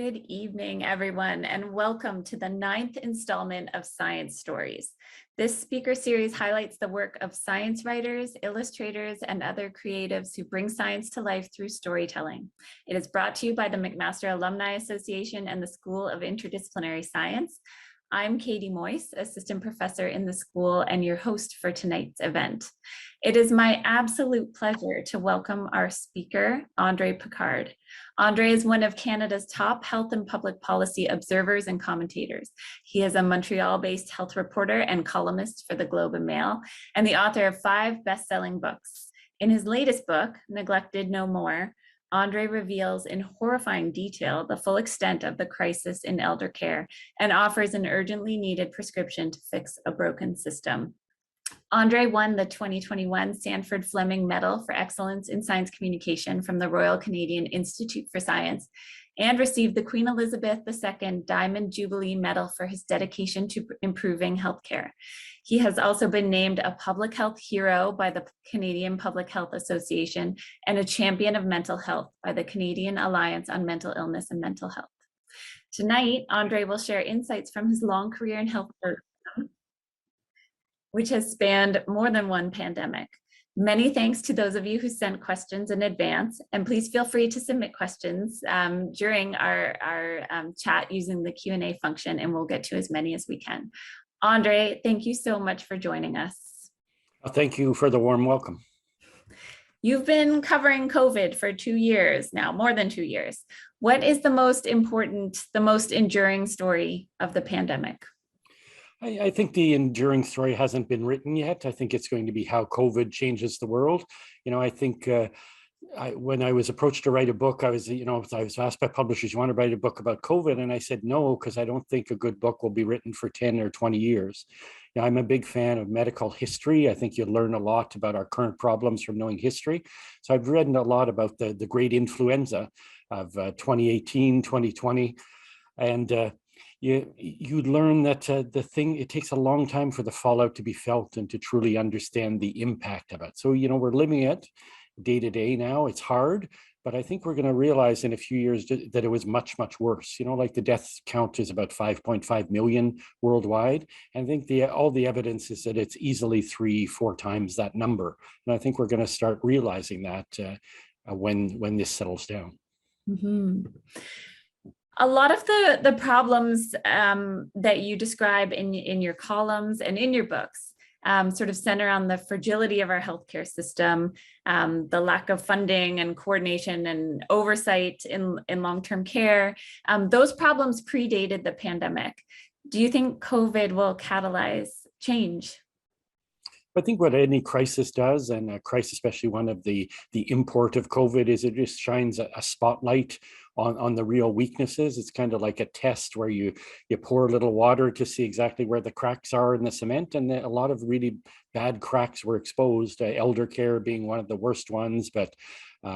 Good evening, everyone, and welcome to the 9th installment of Science Stories. This speaker series highlights the work of science writers, illustrators, and other creatives who bring science to life through storytelling. It is brought to you by the McMaster Alumni Association and the School of Interdisciplinary Science. I'm Katie Moisse, assistant professor in the school and your host for tonight's event. It is my absolute pleasure to welcome our speaker, André Picard. André is one of Canada's top health and public policy observers and commentators. He is a Montreal-based health reporter and columnist for the Globe and Mail, and the author of 5 best-selling books. In his latest book, Neglected No More, André reveals in horrifying detail the full extent of the crisis in elder care and offers an urgently needed prescription to fix a broken system. André won the 2021 Sandford Fleming Medal for Excellence in Science Communication from the Royal Canadian Institute for Science and received the Queen Elizabeth II Diamond Jubilee Medal for his dedication to improving healthcare. He has also been named a public health hero by the Canadian Public Health Association and a champion of mental health by the Canadian Alliance on Mental Illness and Mental Health. Tonight, André will share insights from his long career in healthcare, which has spanned more than one pandemic. Many thanks to those of you who sent questions in advance, and please feel free to submit questions during our chat using the Q&A function, and we'll get to as many as we can. André, thank you so much for joining us. Thank you for the warm welcome. You've been covering COVID for 2 years now, more than 2 years. What is the most important, the most enduring story of the pandemic? I think the enduring story hasn't been written yet. I think it's going to be how COVID changes the world. You know, I think when I was approached to write a book, I was asked by publishers, you want to write a book about COVID? And I said, no, because I don't think a good book will be written for 10 or 20 years. You know, I'm a big fan of medical history. I think you'll learn a lot about our current problems from knowing history. So I've read a lot about the great influenza of 2018, 2020. And you learn that it takes a long time for the fallout to be felt and to truly understand the impact of it. So, you know, we're living it day to day now. It's hard, but I think we're going to realize in a few years that it was much, much worse. You know, like the death count is about 5.5 million worldwide. And I think all the evidence is that it's easily 3-4 times that number. And I think we're going to start realizing that when this settles down. Mm-hmm. A lot of the problems that you describe in your columns and in your books sort of center on the fragility of our healthcare system, the lack of funding and coordination and oversight in long-term care. Those problems predated the pandemic. Do you think COVID will catalyze change? I think what any crisis does, and a crisis, especially one of the import of COVID, is it just shines a spotlight on the real weaknesses. It's kind of like a test where you pour a little water to see exactly where the cracks are in the cement, and a lot of really bad cracks were exposed, elder care being one of the worst ones. But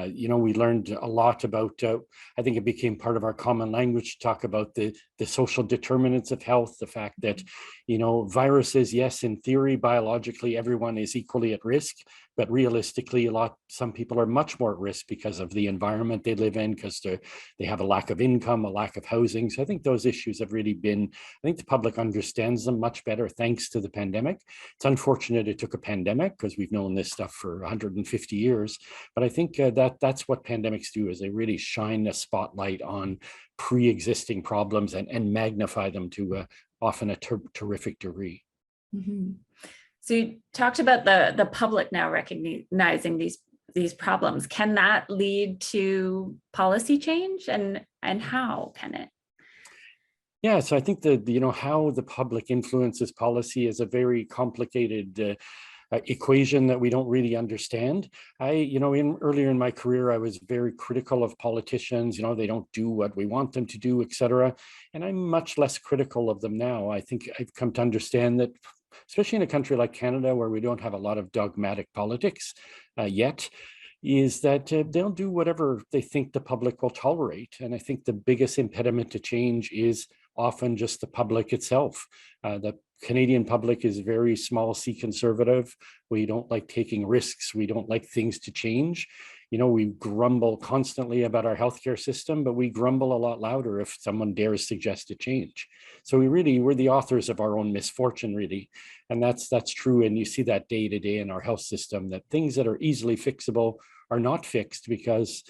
you know, we learned a lot about, I think it became part of our common language to talk about the social determinants of health, the fact that, you know, viruses, yes, in theory, biologically, everyone is equally at risk, but realistically, some people are much more at risk because of the environment they live in, because they have a lack of income, a lack of housing. So I think those issues have really been, I think the public understands them much better thanks to the pandemic. It's unfortunate it took a pandemic because we've known this stuff for 150 years. But I think that's what pandemics do, is they really shine a spotlight on pre-existing problems and magnify them to often a terrific degree. Mm-hmm. So you talked about the public now recognizing these problems. Can that lead to policy change, and how can it? Yeah, so I think how the public influences policy is a very complicated equation that we don't really understand. Earlier in my career, I was very critical of politicians. You know, they don't do what we want them to do, et cetera. And I'm much less critical of them now. I think I've come to understand that, especially in a country like Canada, where we don't have a lot of dogmatic politics yet, is that they'll do whatever they think the public will tolerate. And I think the biggest impediment to change is often just the public itself. The Canadian public is very small C conservative. We don't like taking risks. We don't like things to change. we grumble constantly about our healthcare system, but we grumble a lot louder if someone dares suggest a change. So we're the authors of our own misfortune, really. And that's true. And you see that day to day in our health system, that things that are easily fixable are not fixed because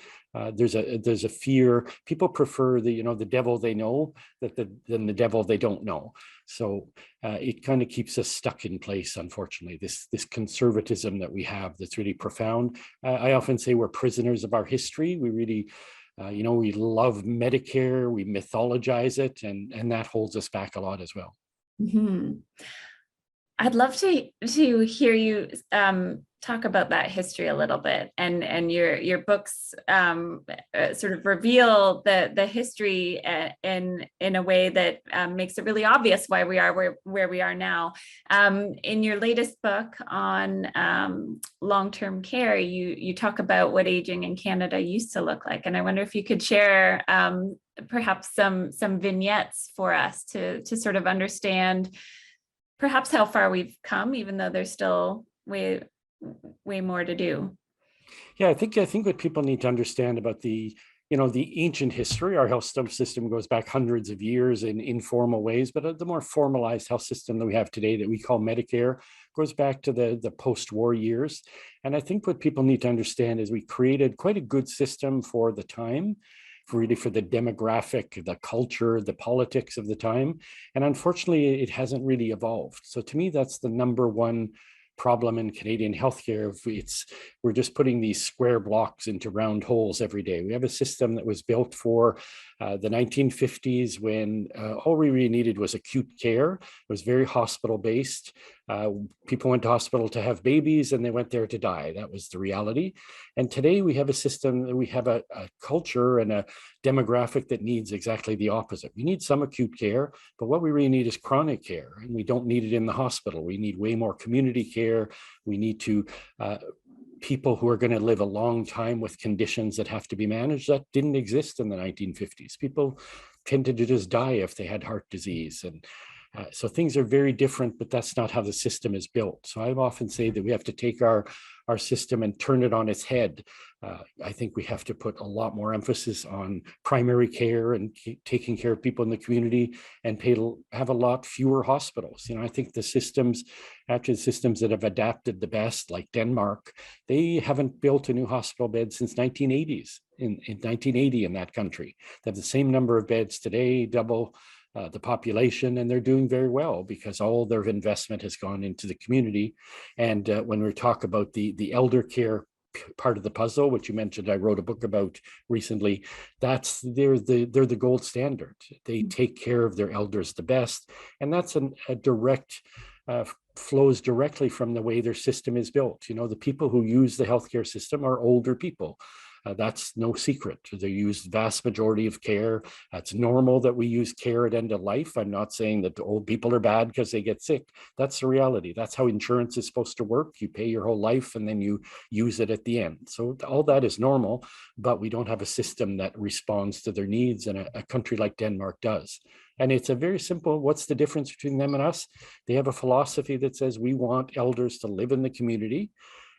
there's a fear. People prefer the devil they know than the devil they don't know. So it kind of keeps us stuck in place, unfortunately, this conservatism that we have that's really profound. I often say we're prisoners of our history. We really, we love Medicare, we mythologize it, and that holds us back a lot as well. Mm-hmm. I'd love to hear you talk about that history a little bit, and your books sort of reveal the history in a way that makes it really obvious why we are where we are now. In your latest book on long-term care, you talk about what aging in Canada used to look like, and I wonder if you could share perhaps some vignettes for us to sort of understand perhaps how far we've come, even though there's still way more to do. Yeah, I think what people need to understand about the ancient history, our health system goes back hundreds of years in informal ways, but the more formalized health system that we have today that we call Medicare goes back to the post-war years. And I think what people need to understand is we created quite a good system for the time, for the demographic, the culture, the politics of the time. And unfortunately, it hasn't really evolved. So to me, that's the number one problem in Canadian healthcare. We're just putting these square blocks into round holes every day. We have a system that was built for the 1950s when all we really needed was acute care. It was very hospital based. People went to hospital to have babies and they went there to die. That was the reality. And today we have a system, we have a culture and a demographic that needs exactly the opposite. We need some acute care, but what we really need is chronic care, and we don't need it in the hospital. We need way more community care. We need to people who are going to live a long time with conditions that have to be managed that didn't exist in the 1950s. People tended to just die if they had heart disease. And so things are very different, but that's not how the system is built. So I often say that we have to take our system and turn it on its head. I think we have to put a lot more emphasis on primary care and taking care of people in the community, and have a lot fewer hospitals. I think the systems that have adapted the best, like Denmark, they haven't built a new hospital bed since 1980s. In 1980 in that country, they have the same number of beds today, double the population, and they're doing very well because all their investment has gone into the community. And when we talk about the elder care part of the puzzle, which you mentioned, I wrote a book about recently, they're the gold standard. They take care of their elders the best, and that's a direct flows directly from the way their system is built. The people who use the healthcare system are older people. That's no secret. They use the vast majority of care. It's normal that we use care at end of life. I'm not saying that the old people are bad because they get sick. That's the reality. That's how insurance is supposed to work. You pay your whole life and then you use it at the end. So all that is normal, but we don't have a system that responds to their needs, and a country like Denmark does. And it's a very simple, what's the difference between them and us? They have a philosophy that says we want elders to live in the community,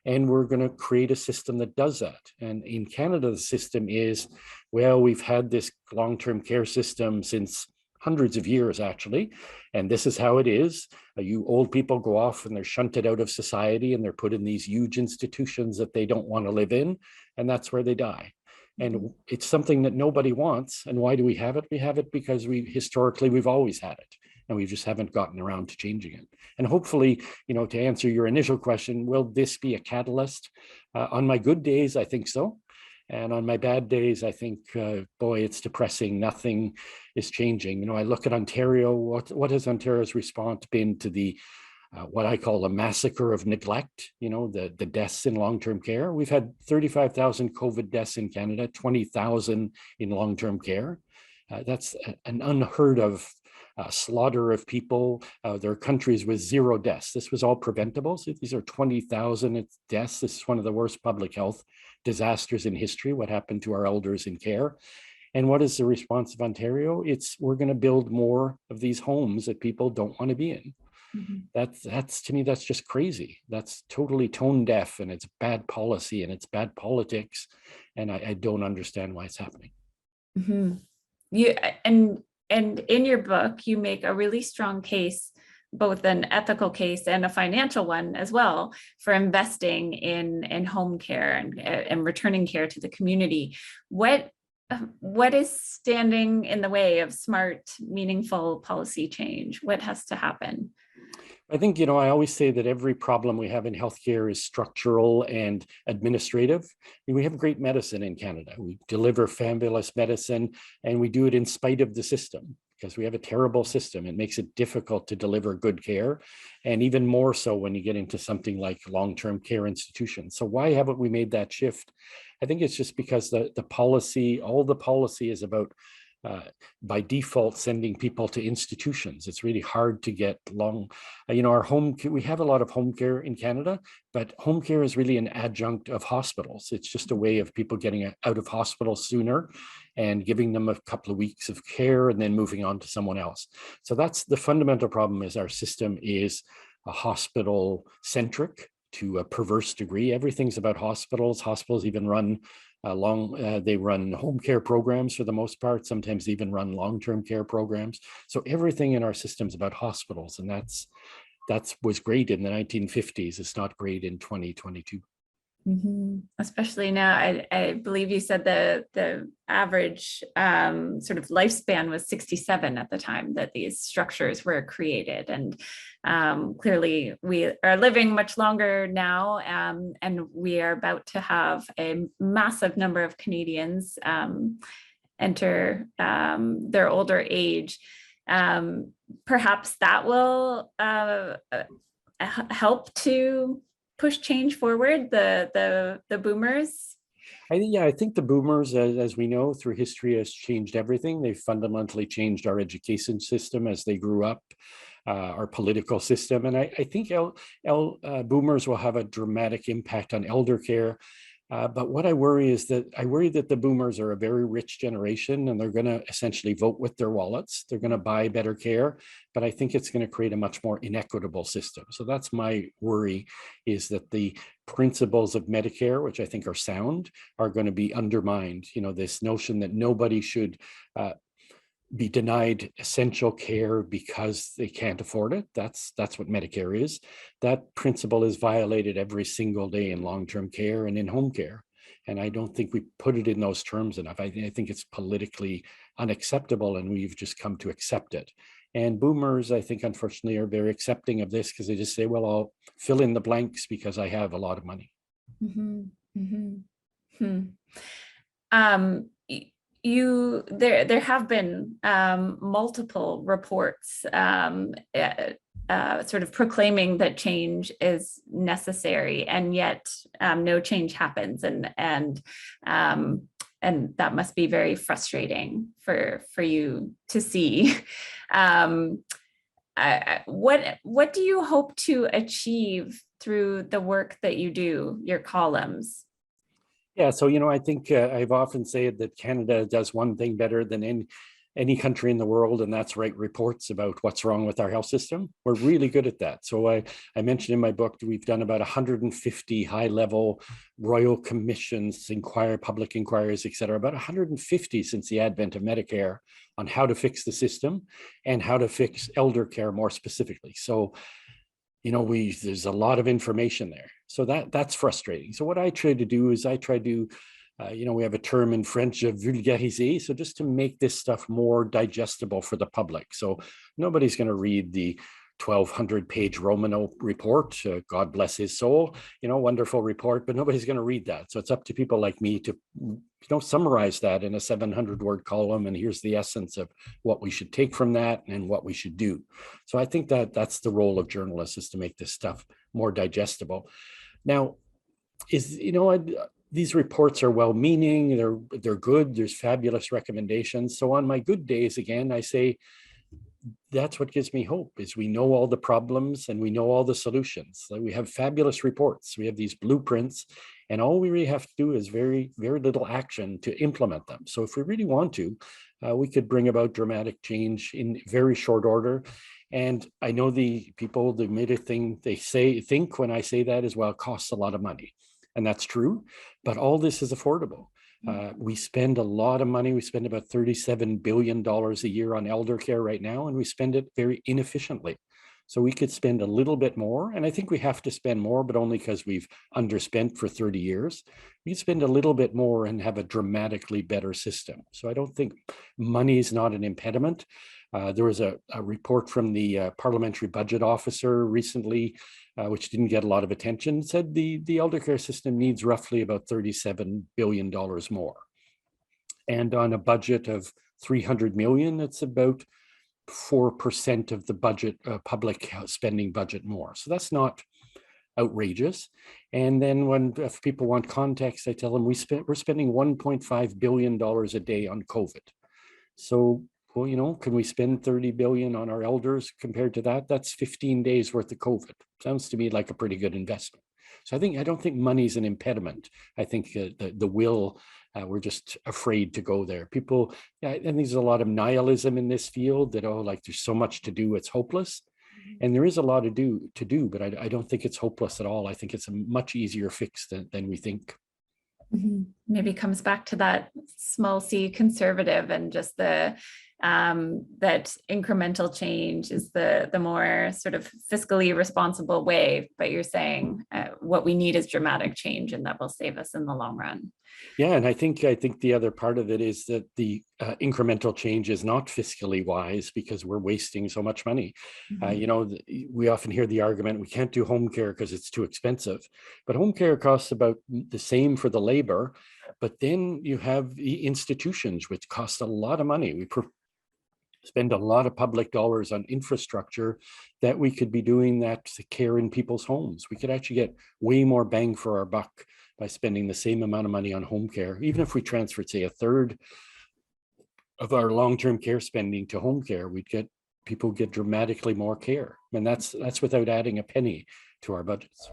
and we're going to create a system that does that. And in Canada, the system is, well, we've had this long-term care system since hundreds of years, actually, and this is how it is. You old people go off and they're shunted out of society, and they're put in these huge institutions that they don't want to live in, and that's where they die. And it's something that nobody wants. And why do we have it? We have it because historically we've always had it, and we just haven't gotten around to changing it. And hopefully, to answer your initial question, will this be a catalyst? On my good days, I think so. And on my bad days, I think, boy, it's depressing. Nothing is changing. I look at Ontario. What has Ontario's response been to the what I call a massacre of neglect, the deaths in long-term care? We've had 35,000 COVID deaths in Canada, 20,000 in long-term care. That's an unheard of slaughter of people. There are countries with zero deaths. This was all preventable. So these are 20,000 deaths. This is one of the worst public health disasters in history, what happened to our elders in care. And what is the response of Ontario? We're going to build more of these homes that people don't want to be in. Mhm. That's to me, that's just crazy. That's totally tone deaf, and it's bad policy and it's bad politics. And I don't understand why it's happening. Mhm. You and in your book, you make a really strong case, both an ethical case and a financial one as well, for investing in home care and returning care to the community. What is standing in the way of smart, meaningful policy change? What has to happen? I think, I always say that every problem we have in healthcare is structural and administrative. We have great medicine in Canada. We deliver fabulous medicine, and we do it in spite of the system, because we have a terrible system. It makes it difficult to deliver good care, and even more so when you get into something like long-term care institutions. So why haven't we made that shift? I think it's just because all the policy is about by default sending people to institutions. It's really hard to get our we have a lot of home care in Canada, but home care is really an adjunct of hospitals. It's just a way of people getting out of hospital sooner and giving them a couple of weeks of care and then moving on to someone else. So that's the fundamental problem, is our system is a hospital centric to a perverse degree. Everything's about hospitals. Hospitals even run they run home care programs for the most part, sometimes even run long-term care programs. So everything in our system is about hospitals, and that was great in the 1950s. It's not great in 2022. Especially now, I believe you said the average sort of lifespan was 67 at the time that these structures were created, and clearly we are living much longer now, and we are about to have a massive number of Canadians enter their older age. Perhaps that will help to push change forward, the boomers. I think the boomers, as we know through history, has changed everything. They fundamentally changed our education system as they grew up, our political system. And I think boomers will have a dramatic impact on elder care. But what I worry is that the boomers are a very rich generation, and they're going to essentially vote with their wallets. They're going to buy better care, but I think it's going to create a much more inequitable system. So that's my worry, is that the principles of Medicare, which I think are sound, are going to be undermined. This notion that nobody should be denied essential care because they can't afford it. That's what Medicare is. That principle is violated every single day in long-term care and in home care. And I don't think we put it in those terms enough. I think it's politically unacceptable, and we've just come to accept it. And boomers, I think, unfortunately, are very accepting of this, because they just say, well, I'll fill in the blanks because I have a lot of money. Mm-hmm. Mm-hmm. Hmm. There have been multiple reports sort of proclaiming that change is necessary, and yet no change happens, and that must be very frustrating for you to see. What do you hope to achieve through the work that you do, your columns? Yeah, so I think I've often said that Canada does one thing better than any country in the world, and that's write reports about what's wrong with our health system. We're really good at that. So I mentioned in my book that we've done about 150 high-level royal commissions, public inquiries, et cetera, about 150 since the advent of Medicare, on how to fix the system and how to fix elder care more specifically. So there's a lot of information there. So that's frustrating. So what I try to do is we have a term in French, vulgariser. So just to make this stuff more digestible for the public. So nobody's going to read the 1,200-page Romano report. God bless his soul, wonderful report, but nobody's going to read that. So it's up to people like me to, summarize that in a 700-word column. And here's the essence of what we should take from that and what we should do. So I think that's the role of journalists, is to make this stuff more digestible. Now, these reports are well-meaning. They're good. There's fabulous recommendations. So on my good days, again, I say, that's what gives me hope, is we know all the problems and we know all the solutions. Like, we have fabulous reports. We have these blueprints, and all we really have to do is very, very little action to implement them. So if we really want to, we could bring about dramatic change in very short order. And I know the people, the immediate thing they think when I say that is, well, it costs a lot of money. And that's true, but all this is affordable. We spend a lot of money. We spend about $37 billion a year on elder care right now, and we spend it very inefficiently. So we could spend a little bit more, and I think we have to spend more, but only because we've underspent for 30 years. We can spend a little bit more and have a dramatically better system. So I don't think money is not an impediment. There was a report from the parliamentary budget officer recently, which didn't get a lot of attention, said the elder care system needs roughly about $37 billion more. And on a budget of 300 million, it's about 4% of the budget, public spending budget more. So that's not outrageous. And then if people want context, I tell them we're spending $1.5 billion a day on COVID. So, well, can we spend 30 billion on our elders compared to that? That's 15 days worth of COVID. Sounds to me like a pretty good investment. So I don't think money's an impediment. I think the will, we're just afraid to go there. People, and there's a lot of nihilism in this field that, like there's so much to do, it's hopeless. And there is a lot to do, but I don't think it's hopeless at all. I think it's a much easier fix than we think. Mm-hmm. Maybe comes back to that small c conservative and just the that incremental change is the more sort of fiscally responsible way. But you're saying what we need is dramatic change, and that will save us in the long run. Yeah, and I think the other part of it is that the incremental change is not fiscally wise because we're wasting so much money. Mm-hmm. We often hear the argument we can't do home care because it's too expensive, but home care costs about the same for the labor. But then you have the institutions, which cost a lot of money. We spend a lot of public dollars on infrastructure that we could be doing that care in people's homes. We could actually get way more bang for our buck by spending the same amount of money on home care. Even if we transferred, say, a third of our long-term care spending to home care, people get dramatically more care. And that's without adding a penny to our budgets.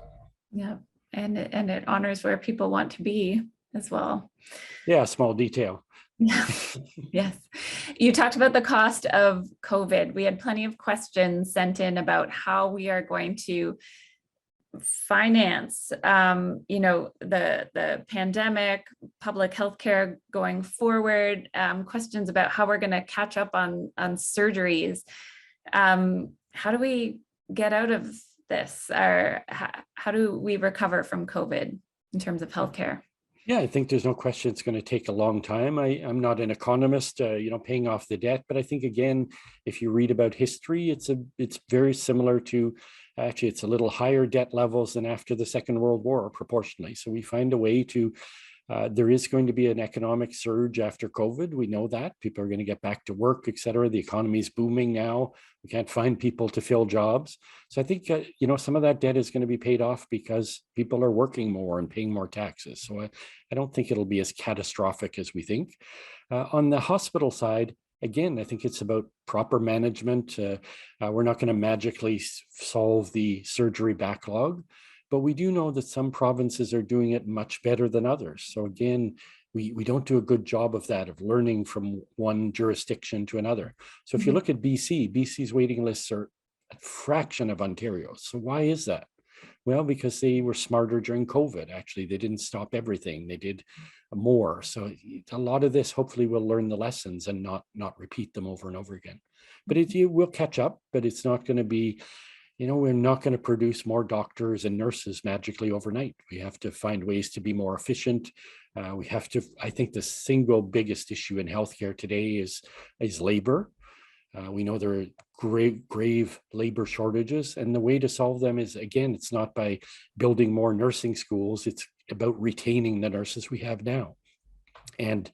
Yeah, and it honors where people want to be as well. Yeah, small detail. Yeah. Yes. You talked about the cost of COVID. We had plenty of questions sent in about how we are going to finance, the pandemic, public healthcare going forward, questions about how we're going to catch up on surgeries. How do we get out of this? Or how do we recover from COVID in terms of healthcare? Yeah, I think there's no question it's going to take a long time. I'm not an economist, paying off the debt, but I think, again, if you read about history, it's very similar to, actually, it's a little higher debt levels than after the Second World War proportionally. So we find a way to, there is going to be an economic surge after COVID. We know that people are going to get back to work, et cetera. The economy is booming now. We can't find people to fill jobs. So I think, some of that debt is going to be paid off because people are working more and paying more taxes. So I don't think it'll be as catastrophic as we think. On the hospital side, again, I think it's about proper management. We're not going to magically solve the surgery backlog, but we do know that some provinces are doing it much better than others. So again, we don't do a good job of that, of learning from one jurisdiction to another. So if you look at BC's waiting lists are a fraction of Ontario's. So why is that? Well, because they were smarter during COVID. Actually, they didn't stop everything. They did more. So a lot of this, hopefully we'll learn the lessons and not repeat them over and over again. But it will catch up, but it's not going to be, we're not going to produce more doctors and nurses magically overnight. We have to find ways to be more efficient. I think the single biggest issue in healthcare today is labor. We know there are grave labor shortages, and the way to solve them is, again, it's not by building more nursing schools. It's about retaining the nurses we have now, and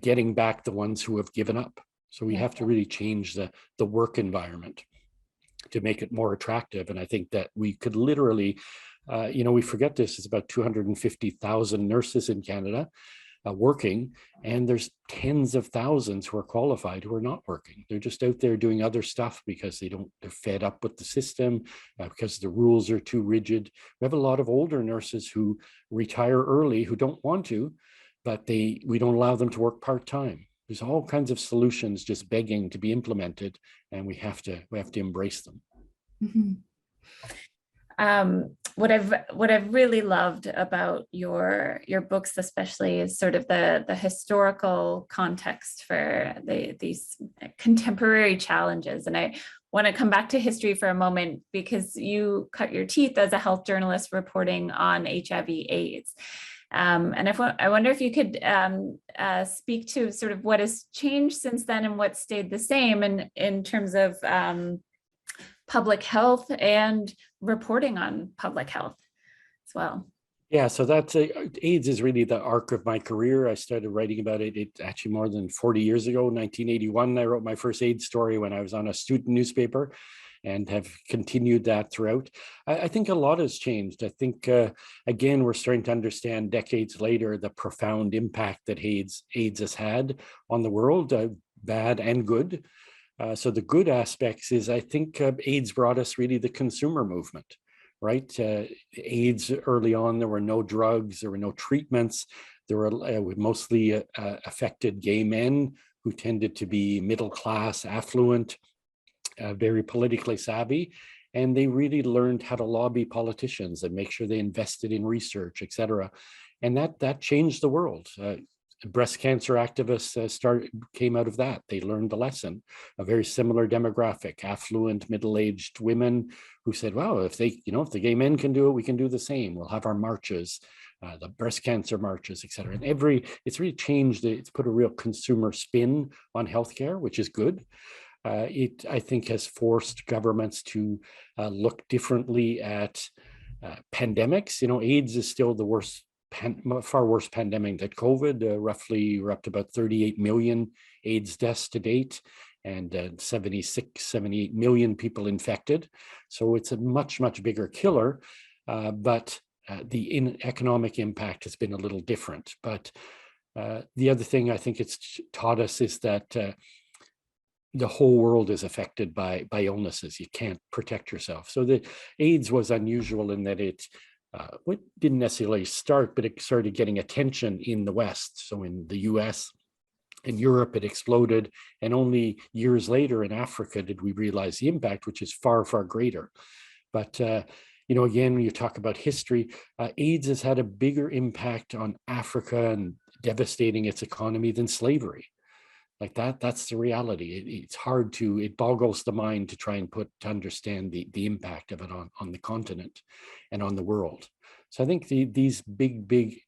getting back the ones who have given up. So we have to really change the work environment to make it more attractive. And I think that we could literally, we forget this, it's about 250,000 nurses in Canada working, and there's tens of thousands who are qualified who are not working. They're just out there doing other stuff because they're fed up with the system, because the rules are too rigid. We have a lot of older nurses who retire early who don't want to, but we don't allow them to work part-time. There's all kinds of solutions just begging to be implemented, and we have to embrace them. Mm-hmm. What I've really loved about your books, especially, is sort of the historical context for these contemporary challenges. And I want to come back to history for a moment, because you cut your teeth as a health journalist reporting on HIV/AIDS. And I wonder if you could speak to sort of what has changed since then and what stayed the same in terms of public health and reporting on public health as well. Yeah, so that's AIDS is really the arc of my career. I started writing about it actually more than 40 years ago, 1981. I wrote my first AIDS story when I was on a student newspaper, and have continued that throughout. I think a lot has changed. I think, again, we're starting to understand decades later the profound impact that AIDS has had on the world, bad and good. So the good aspects is, I think AIDS brought us really the consumer movement, right? AIDS early on, there were no drugs, there were no treatments. There were mostly affected gay men who tended to be middle class, affluent, very politically savvy, and they really learned how to lobby politicians and make sure they invested in research, et cetera. And that changed the world. Breast cancer activists came out of that. They learned the lesson. A very similar demographic, affluent, middle-aged women who said, "Well, if the gay men can do it, we can do the same. We'll have our marches, the breast cancer marches, et cetera." And it's really changed. It's put a real consumer spin on healthcare, which is good. It, I think, has forced governments to look differently at pandemics. AIDS is still the worst, far worse pandemic than COVID. Roughly, we're up to about 38 million AIDS deaths to date, and 78 million people infected. So it's a much, much bigger killer, but the economic impact has been a little different. But the other thing I think it's taught us is that the whole world is affected by illnesses. You can't protect yourself. So the AIDS was unusual in that it didn't necessarily start, but it started getting attention in the West. So in the US and Europe, it exploded. And only years later in Africa did we realize the impact, which is far, far greater. But again, when you talk about history, AIDS has had a bigger impact on Africa and devastating its economy than slavery. Like that's the reality. It boggles the mind to try and to understand the impact of it on the continent and on the world. So I think these big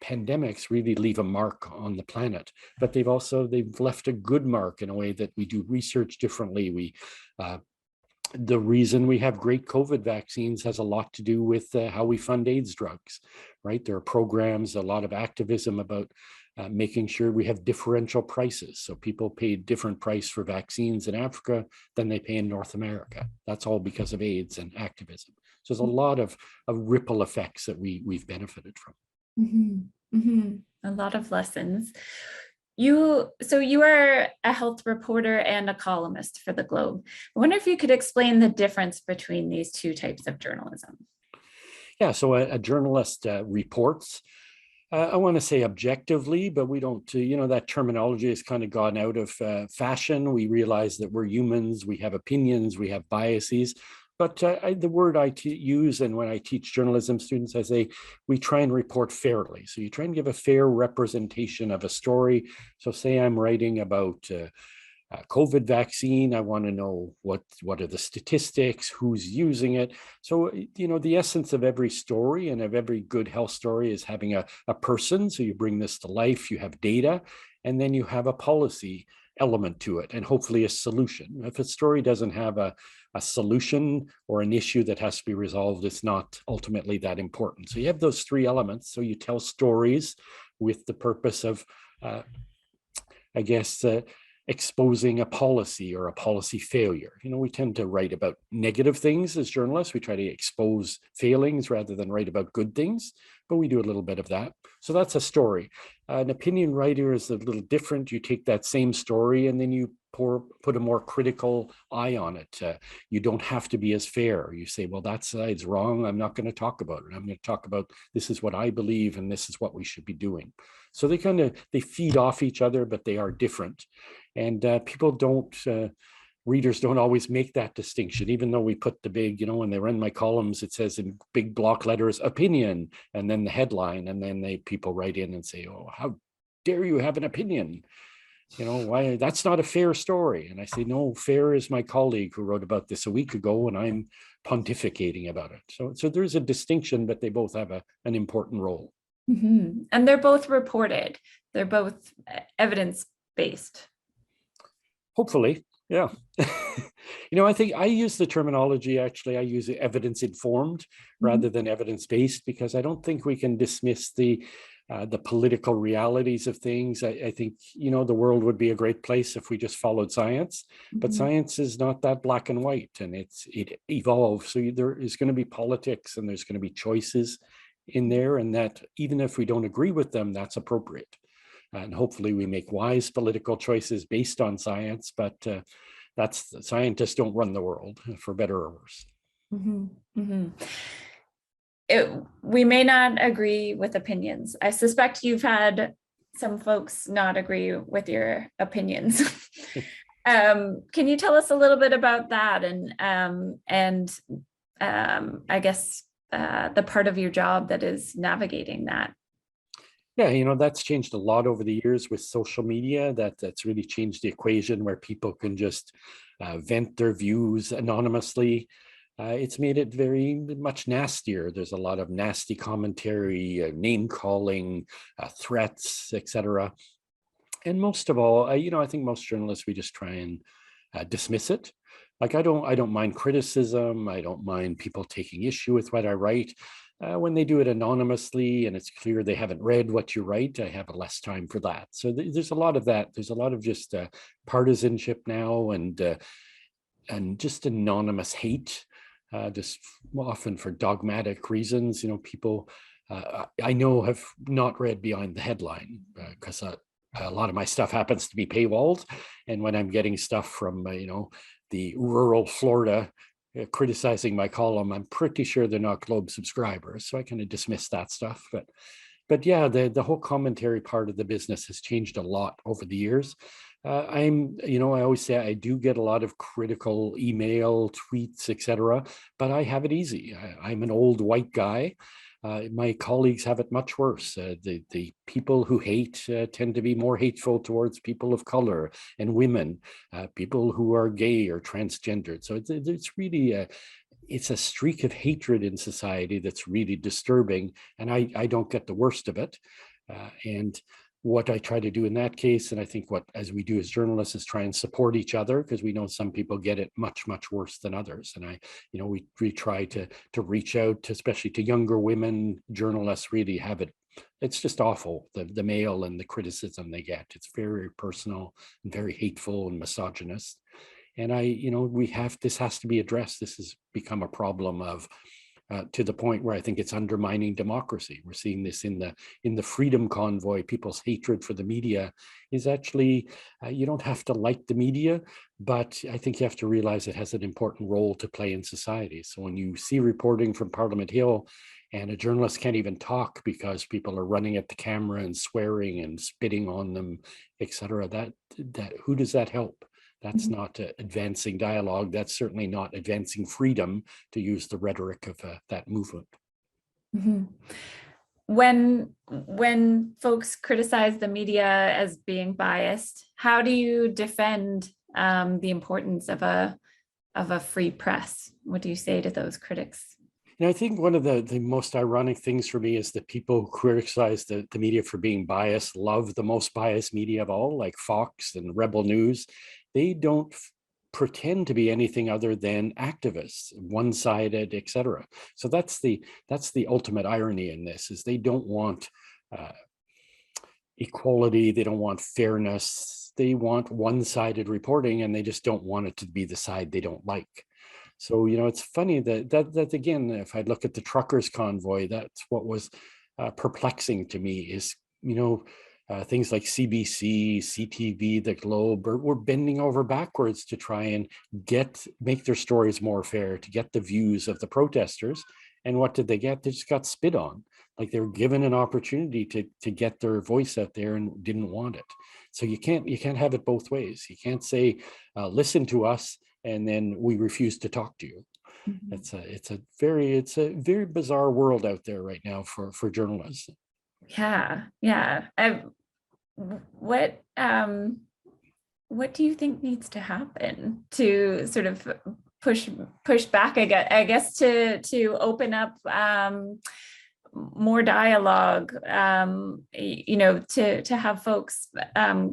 pandemics really leave a mark on the planet, but they've left a good mark in a way that we do research differently. The reason we have great COVID vaccines has a lot to do with how we fund AIDS drugs, right? There are programs, a lot of activism about making sure we have differential prices. So people pay different price for vaccines in Africa than they pay in North America. That's all because of AIDS and activism. So there's a lot of ripple effects that we've benefited from. Mm-hmm. Mm-hmm. A lot of lessons. You are a health reporter and a columnist for the Globe. I wonder if you could explain the difference between these two types of journalism. Yeah, so a journalist reports. I want to say objectively, but we don't, that terminology has kind of gone out of fashion. We realize that we're humans, we have opinions, we have biases. But the word I use, and when I teach journalism students, I say we try and report fairly. So you try and give a fair representation of a story. So say I'm writing about COVID vaccine. I want to know what are the statistics, who's using it. So, the essence of every story and of every good health story is having a person. So you bring this to life, you have data, and then you have a policy element to it, and hopefully a solution. If a story doesn't have a solution or an issue that has to be resolved, it's not ultimately that important. So you have those three elements. So you tell stories with the purpose of, exposing a policy or a policy failure. We tend to write about negative things as journalists. We try to expose failings rather than write about good things, but we do a little bit of that. So that's a story. An opinion writer is a little different. You take that same story and then you put a more critical eye on it. You don't have to be as fair. You say, well, that side's wrong. I'm not going to talk about it. I'm going to talk about this is what I believe and this is what we should be doing. So they feed off each other, but they are different. And readers don't always make that distinction, even though we put the big, when they run my columns, it says in big block letters, opinion, and then the headline, and then people write in and say, oh, how dare you have an opinion? Why? That's not a fair story. And I say, no, fair is my colleague who wrote about this a week ago, and I'm pontificating about it. So there's a distinction, but they both have an important role. Mm-hmm. And they're both reported. They're both evidence-based. Hopefully. Yeah. I think I use the terminology, actually, I use evidence informed rather than evidence based, because I don't think we can dismiss the political realities of things. I think, the world would be a great place if we just followed science, but science is not that black and white, and it evolves. So there is going to be politics and there's going to be choices in there, and that even if we don't agree with them, that's appropriate. And hopefully we make wise political choices based on science, but scientists don't run the world, for better or worse. We may not agree with opinions. I suspect you've had some folks not agree with your opinions. Can you tell us a little bit about that and I guess the part of your job that is navigating that? Yeah, that's changed a lot over the years with social media. That's really changed the equation, where people can just vent their views anonymously. It's made it very much nastier. There's a lot of nasty commentary, name calling, threats, etc. And most of all, I think most journalists, we just try and dismiss it. Like I don't mind criticism. I don't mind people taking issue with what I write. When they do it anonymously and it's clear they haven't read what you write, I have less time for that. So there's a lot of that. There's a lot of just partisanship now and just anonymous hate, just often for dogmatic reasons. People I know have not read beyond the headline, because a lot of my stuff happens to be paywalled. And when I'm getting stuff from, the rural Florida criticizing my column, I'm pretty sure they're not Globe subscribers. So I kind of dismiss that stuff. But yeah, the whole commentary part of the business has changed a lot over the years. I always say I do get a lot of critical email, tweets, etc. But I have it easy. I'm an old white guy. My colleagues have it much worse. The people who hate tend to be more hateful towards people of color and women, people who are gay or transgendered. So it's really it's a streak of hatred in society that's really disturbing, and I don't get the worst of it. And what I try to do in that case, and I think as we do as journalists, is try and support each other, because we know some people get it much, much worse than others. And we try to reach out to, especially to younger women. Journalists really have it. It's just awful, the mail and the criticism they get. It's very personal and very hateful and misogynist. And this has to be addressed. This has become a problem of to the point where I think it's undermining democracy. We're seeing this in the freedom convoy. People's hatred for the media is actually, you don't have to like the media, but I think you have to realize it has an important role to play in society. So when you see reporting from Parliament Hill and a journalist can't even talk because people are running at the camera and swearing and spitting on them, etc., who does that help? That's not advancing dialogue. That's certainly not advancing freedom, to use the rhetoric of that movement. Mm-hmm. When folks criticize the media as being biased, how do you defend the importance of a free press? What do you say to those critics? I think one of the most ironic things for me is that people who criticize the media for being biased love the most biased media of all, like Fox and Rebel News. They don't pretend to be anything other than activists, one-sided, etc. So that's the ultimate irony in this, is they don't want equality, they don't want fairness, they want one-sided reporting, and they just don't want it to be the side they don't like. So, it's funny that again, if I look at the truckers convoy, that's what was perplexing to me is, things like CBC, CTV, The Globe, were bending over backwards to try and make their stories more fair, to get the views of the protesters. And what did they get? They just got spit on. Like they were given an opportunity to get their voice out there and didn't want it. So you can't have it both ways. You can't say, listen to us, and then we refuse to talk to you. Mhm. It's a very bizarre world out there right now for journalists. Yeah, yeah. What what do you think needs to happen to sort of push back? I guess to open up more dialogue, to have folks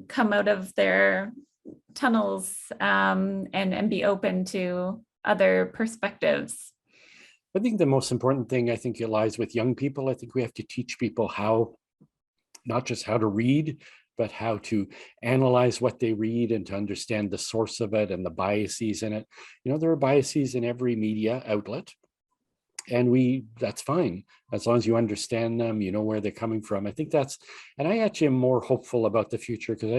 come out of their tunnels and be open to other perspectives. I think the most important thing, I think, it lies with young people. I think we have to teach people how, not just how to read, but how to analyze what they read and to understand the source of it and the biases in it. There are biases in every media outlet, and that's fine as long as you understand them, you know where they're coming from. I think and I actually am more hopeful about the future, because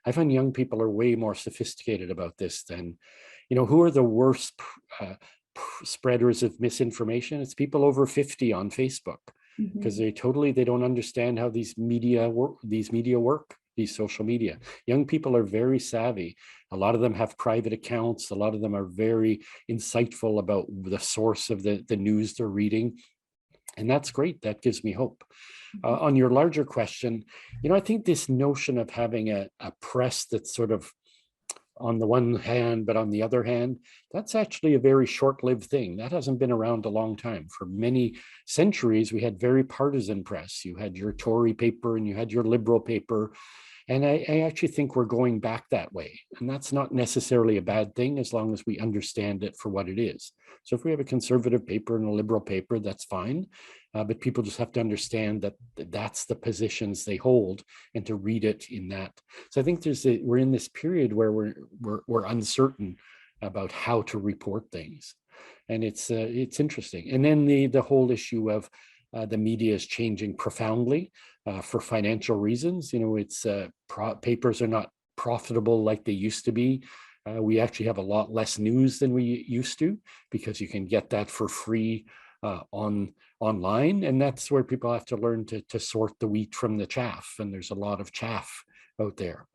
I find young people are way more sophisticated about this than, who are the worst spreaders of misinformation? It's people over 50 on Facebook, because they don't understand how these social media. Young people are very savvy. A lot of them have private accounts. A lot of them are very insightful about the source of the news they're reading. And that's great. That gives me hope. On your larger question, I think this notion of having a press that's sort of on the one hand, but on the other hand, that's actually a very short-lived thing. That hasn't been around a long time. For many centuries, we had very partisan press. You had your Tory paper and you had your Liberal paper. And I actually think we're going back that way. And that's not necessarily a bad thing, as long as we understand it for what it is. So if we have a conservative paper and a Liberal paper, that's fine. But people just have to understand that that's the positions they hold, and to read it in that. So I think we're in this period where we're uncertain about how to report things. And it's interesting. And then the whole issue of the media is changing profoundly for financial reasons. Papers are not profitable like they used to be. We actually have a lot less news than we used to, because you can get that for free online, and that's where people have to learn to sort the wheat from the chaff, and there's a lot of chaff out there.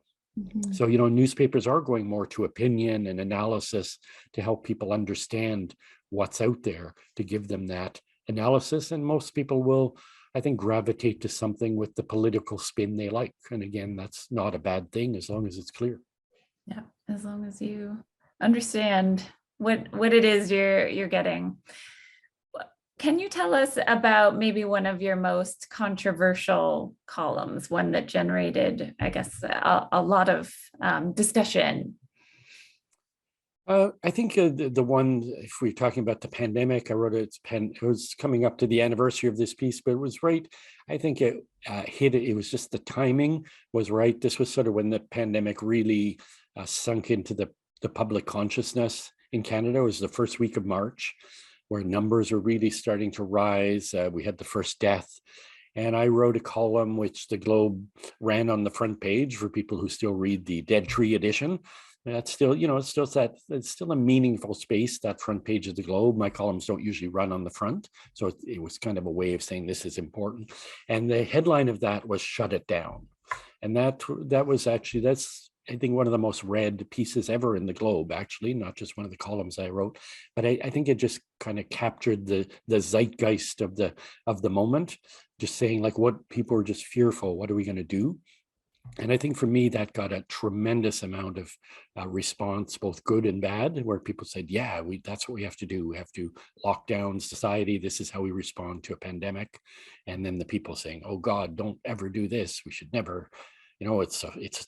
So newspapers are going more to opinion and analysis to help people understand what's out there, to give them that analysis. And most people will, I think, gravitate to something with the political spin they like. And again, that's not a bad thing, as long as it's clear. Yeah, as long as you understand what it is you're getting. Can you tell us about maybe one of your most controversial columns, one that generated, I guess, a lot of discussion? I think the one, if we're talking about the pandemic, I wrote it was coming up to the anniversary of this piece, but it was right. I think it hit it. It was just the timing was right. This was sort of when the pandemic really sunk into the public consciousness in Canada. It was the first week of March, where numbers were really starting to rise. We had the first death. And I wrote a column which the Globe ran on the front page for people who still read the Dead Tree edition. That's still, it's still a meaningful space, that front page of the Globe. My columns don't usually run on the front. So it was kind of a way of saying this is important. And the headline of that was "Shut It Down." And that was actually, that's, I think, one of the most read pieces ever in the Globe, actually, not just one of the columns I wrote, but I think it just kind of captured the zeitgeist of the moment, just saying, like, what people were just fearful. What are we going to do? And I think for me, that got a tremendous amount of response, both good and bad, where people said, yeah, that's what we have to do. We have to lock down society. This is how we respond to a pandemic. And then the people saying, oh God, don't ever do this. We should never, it's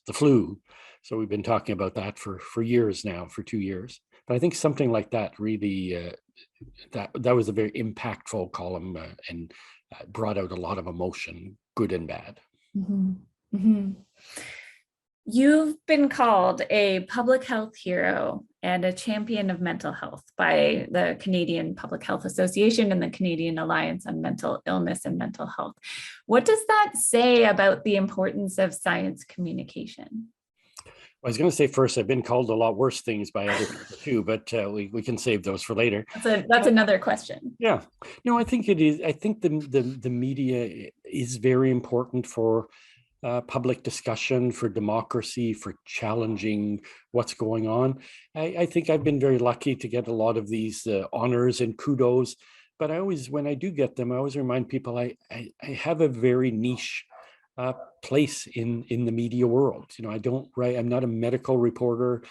the flu. So we've been talking about that for years now, for 2 years. But I think something like that really, that was a very impactful column and brought out a lot of emotion, good and bad. Mm-hmm. Mm-hmm. You've been called a public health hero and a champion of mental health by the Canadian Public Health Association and the Canadian Alliance on Mental Illness and Mental Health. What does that say about the importance of science communication? I was going to say first, I've been called a lot worse things by other people too, but we can save those for later. That's another question. Yeah, no, I think it is. I think the media is very important for public discussion, for democracy, for challenging what's going on. I think I've been very lucky to get a lot of these honors and kudos, but I always, when I do get them, I always remind people I have a very niche place in the media world. You know, I don't write, I'm not a medical reporter.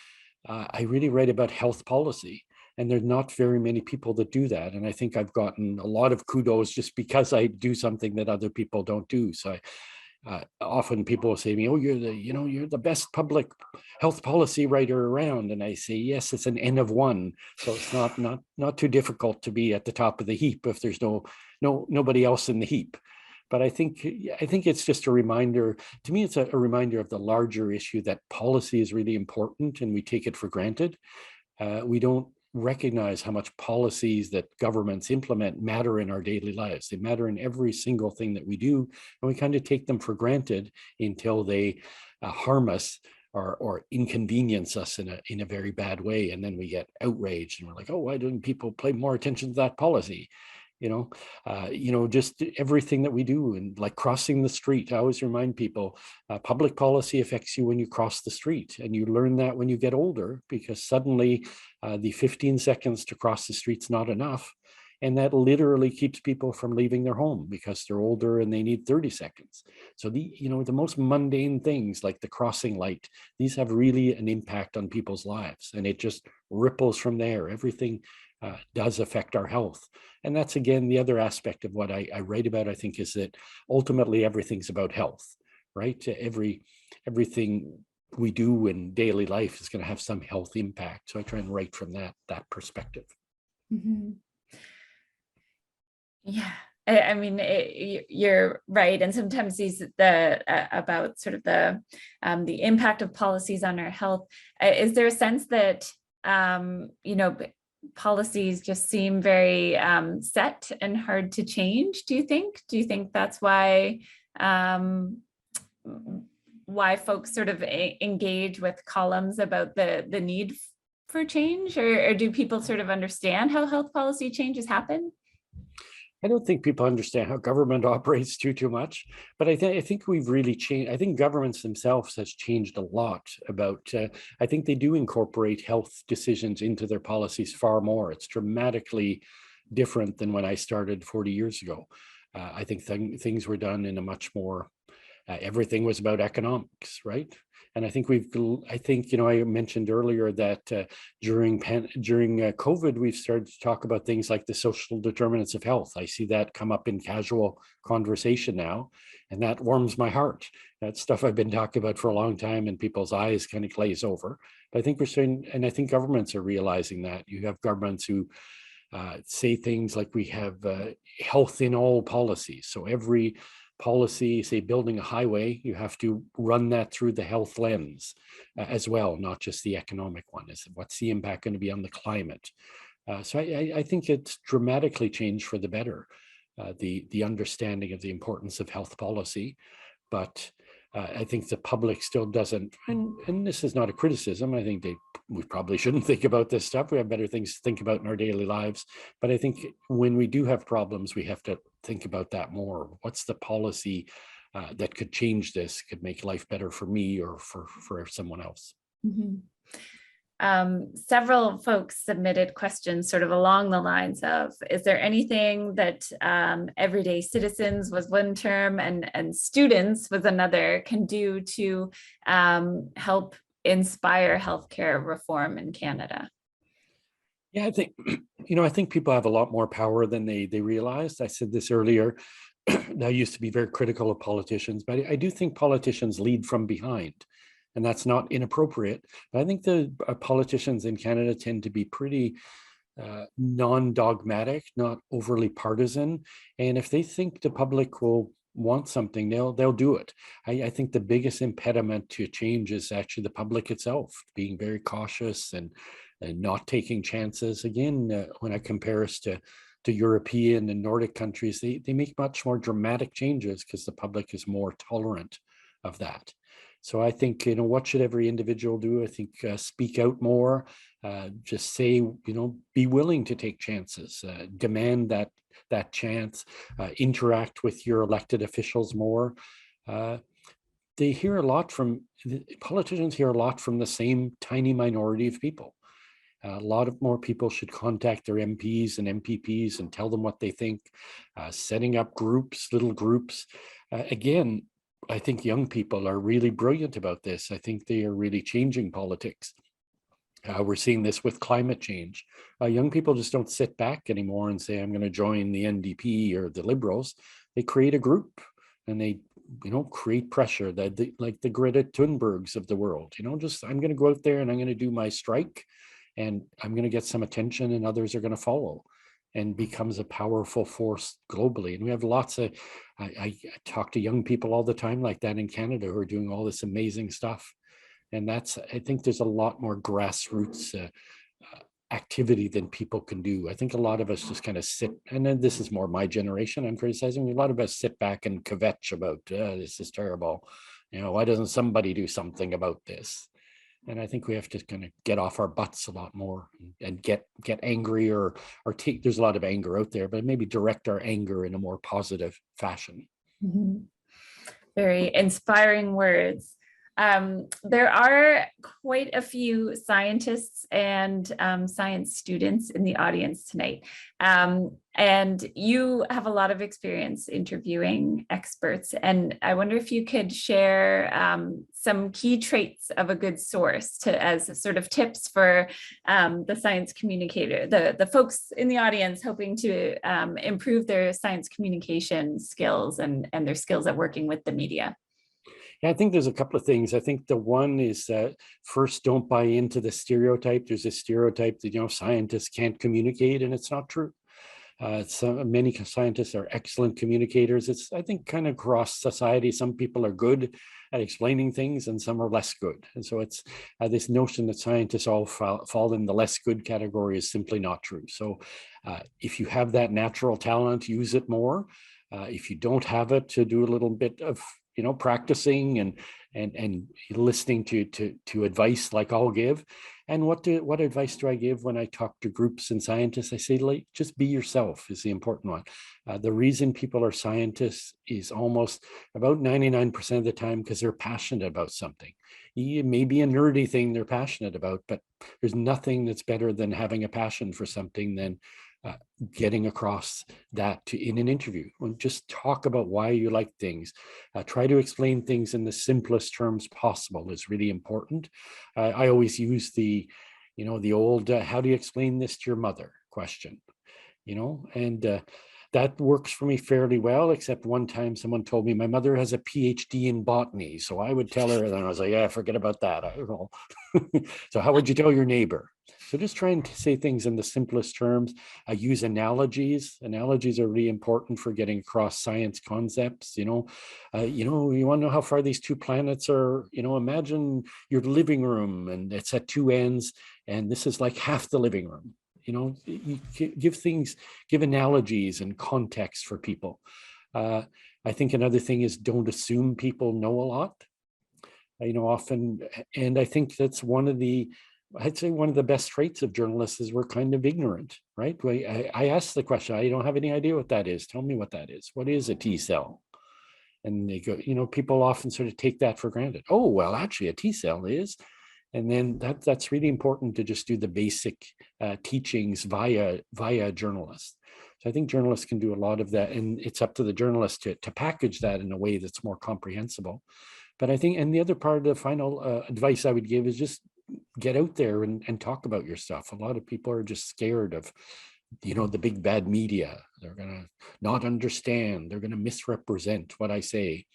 I really write about health policy. And there's not very many people that do that. And I think I've gotten a lot of kudos just because I do something that other people don't do. So often people will say to me, "Oh, you're the best public health policy writer around." And I say, yes, it's an N of one. So it's not too difficult to be at the top of the heap if there's nobody else in the heap. But I think it's just a reminder, to me, it's a reminder of the larger issue that policy is really important and we take it for granted. We don't recognize how much policies that governments implement matter in our daily lives. They matter in every single thing that we do, and we kind of take them for granted until they harm us or inconvenience us in a very bad way. And then we get outraged and we're like, oh, why didn't people pay more attention to that policy? Just everything that we do, and like crossing the street. I always remind people, public policy affects you when you cross the street, and you learn that when you get older, because suddenly the 15 seconds to cross the street's not enough. And that literally keeps people from leaving their home because they're older and they need 30 seconds. So the most mundane things like the crossing light, these have really an impact on people's lives, and it just ripples from there. Everything does affect our health. And that's, again, the other aspect of what I write about, I think, is that ultimately everything's about health, right? Everything we do in daily life is going to have some health impact. So I try and write from that perspective. Mm-hmm. Yeah. I mean, you're right. And sometimes about sort of the impact of policies on our health. Is there a sense that, policies just seem very set and hard to change, do you think? Do you think that's why folks sort of engage with columns about the need for change, or do people sort of understand how health policy changes happen? I don't think people understand how government operates too much, but I think we've really changed. I think governments themselves has changed a lot about, I think they do incorporate health decisions into their policies far more. It's dramatically different than when I started 40 years ago. I think things were done in a much more, everything was about economics, right? And I think I mentioned earlier that during COVID, we've started to talk about things like the social determinants of health. I see that come up in casual conversation now, and that warms my heart. That's stuff I've been talking about for a long time, and people's eyes kind of glaze over. But I think we're starting, and I think governments are realizing that. You have governments who say things like we have health in all policies. So every policy, say building a highway, you have to run that through the health lens as well, not just the economic one. What's the impact going to be on the climate? So I think it's dramatically changed for the better, the understanding of the importance of health policy. But I think the public still doesn't, and this is not a criticism, I think we probably shouldn't think about this stuff. We have better things to think about in our daily lives. But I think when we do have problems, we have to think about that more. What's the policy that could change this, could make life better for me or for someone else? Mm-hmm. Several folks submitted questions sort of along the lines of, is there anything that everyday citizens was one term and students was another can do to help inspire healthcare reform in Canada? Yeah, I think people have a lot more power than they realized. I said this earlier. I used to be very critical of politicians, but I do think politicians lead from behind. And that's not inappropriate. But I think the politicians in Canada tend to be pretty non-dogmatic, not overly partisan. And if they think the public will want something, they'll do it. I think the biggest impediment to change is actually the public itself being very cautious and not taking chances. Again, when I compare us to European and Nordic countries, they make much more dramatic changes because the public is more tolerant of that. So I think, what should every individual do? I think speak out more, just say, be willing to take chances, demand that chance, interact with your elected officials more. They hear a lot from, politicians hear a lot from the same tiny minority of people. A lot of more people should contact their MPs and MPPs and tell them what they think, setting up groups, little groups. Again, I think young people are really brilliant about this. I think they are really changing politics. We're seeing this with climate change. Young people just don't sit back anymore and say, I'm going to join the NDP or the Liberals. They create a group and they, create pressure, that like the Greta Thunbergs of the world, just I'm going to go out there and I'm going to do my strike and I'm going to get some attention and others are going to follow, and becomes a powerful force globally. And we have lots of, I talk to young people all the time like that in Canada who are doing all this amazing stuff. And I think there's a lot more grassroots activity than people can do. I think a lot of us just kind of sit, and then this is more my generation I'm criticizing, a lot of us sit back and kvetch about, this is terrible. Why doesn't somebody do something about this? And I think we have to kind of get off our butts a lot more and get angry or take, there's a lot of anger out there, but maybe direct our anger in a more positive fashion. Mm-hmm. Very inspiring words. There are quite a few scientists and science students in the audience tonight. And you have a lot of experience interviewing experts. And I wonder if you could share some key traits of a good source as sort of tips for the science communicator, the folks in the audience hoping to improve their science communication skills and their skills at working with the media. Yeah, I think there's a couple of things. I think the one is first, don't buy into the stereotype. There's a stereotype that, scientists can't communicate, and it's not true. Many scientists are excellent communicators. It's, I think, kind of across society. Some people are good at explaining things and some are less good. And so it's this notion that scientists all fall in the less good category is simply not true. So if you have that natural talent, use it more. If you don't have it, to do a little bit of practicing and listening to advice like I'll give. And what advice do I give when I talk to groups and scientists? I say, like, just be yourself is the important one. The reason people are scientists is almost about 99% of the time because they're passionate about something. It may be a nerdy thing they're passionate about, but there's nothing that's better than having a passion for something than getting across that in an interview. Just talk about why you like things. Try to explain things in the simplest terms possible is really important. I always use the old, how do you explain this to your mother question, and that works for me fairly well, except one time someone told me my mother has a PhD in botany. So I would tell her, and I was like, yeah, forget about that. I don't know. So how would you tell your neighbor? So just trying to say things in the simplest terms. I use analogies. Analogies are really important for getting across science concepts. You want to know how far these two planets are. Imagine your living room and it's at two ends, and this is like half the living room. You give analogies and context for people. I think another thing is don't assume people know a lot. Often, and I think that's I'd say one of the best traits of journalists is we're kind of ignorant, right? I ask the question, I don't have any idea what that is. Tell me what that is. What is a T cell? And they go, people often sort of take that for granted. Oh, well, actually a T cell is. And then that's really important to just do the basic teachings via journalists. So I think journalists can do a lot of that, and it's up to the journalist to package that in a way that's more comprehensible. But I think, and the other part of the final advice I would give is just get out there and talk about your stuff. A lot of people are just scared of, the big bad media. They're going to not understand. They're going to misrepresent what I say.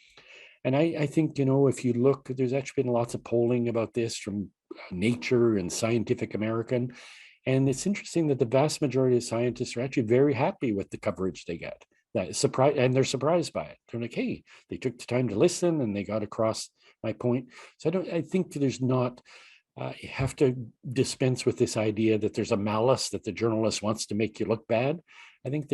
And I think, if you look, there's actually been lots of polling about this from Nature and Scientific American. And it's interesting that the vast majority of scientists are actually very happy with the coverage they get. surprise, and they're surprised by it. They're like, hey, they took the time to listen and they got across my point. So I think there's not, you have to dispense with this idea that there's a malice that the journalist wants to make you look bad. I think